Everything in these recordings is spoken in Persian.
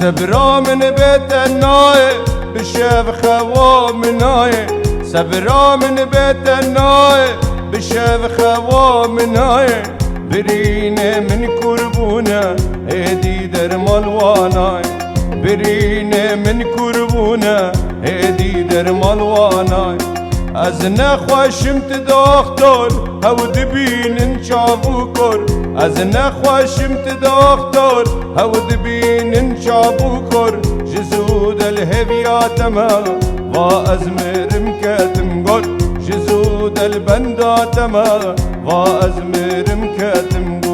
سبرا من بيت الناي بشاف خوا مناي سبرا من بيت الناي بشاف خوا مناي برينه من كربونه ايدي در مالواناي برينه من كربونه ايدي در مالواناي از نخوشمت دختر هو دبین چابو کر از نخوشمت دختر هو دبین چابو کر جزود الهویات ما و از مرم کتم گر جزود البندات ما و از مرم کتم گر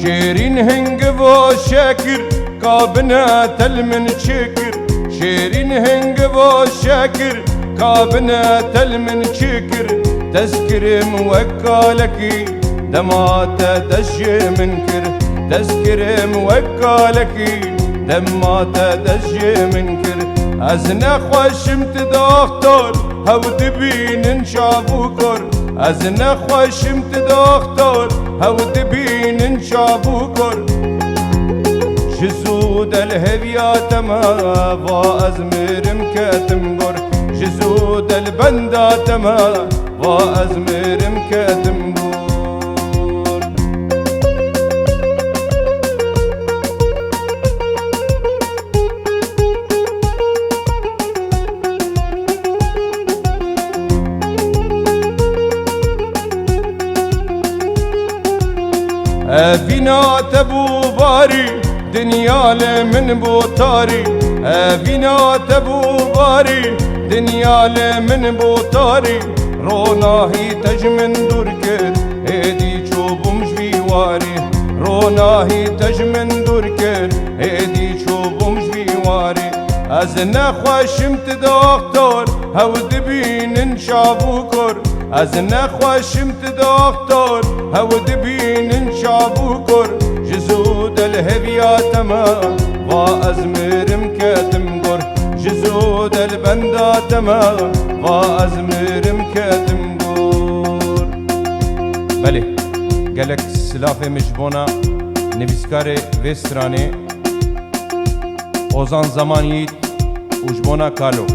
شيرين هنگ و شاكر كابنا تل من شكر شيرين هنگ و شاكر كابنا تل من شكر تذكر موكالكي دمات دج منكر تذكر موكالكي دمات دج منكر از نخوشمت دختر هو دبين شابوكر از نخوشمت دختر هو دبين شابوكر جزود الهويات ما واز مرم كتم گر جزود البندات ما واز مرم كتم گر افينا تبو باري دنيا من بوتاري افينا تبو باري دنيا من بوتاري روناهي تجمن دركت هدي چوبم جواري روناهي تجمن دركت هدي چوبم جواري از نخوشمت دختر هو دبين شابوكر از نخوشمت دختر هو دبين شابوكر جزود الهويات ما واز مرم كتم گر جزود البندات ما واز مرم كتم گر بله گلک سلاف مجبونا نویسکار وسترانه اوزان زمانیت وجبونا کالو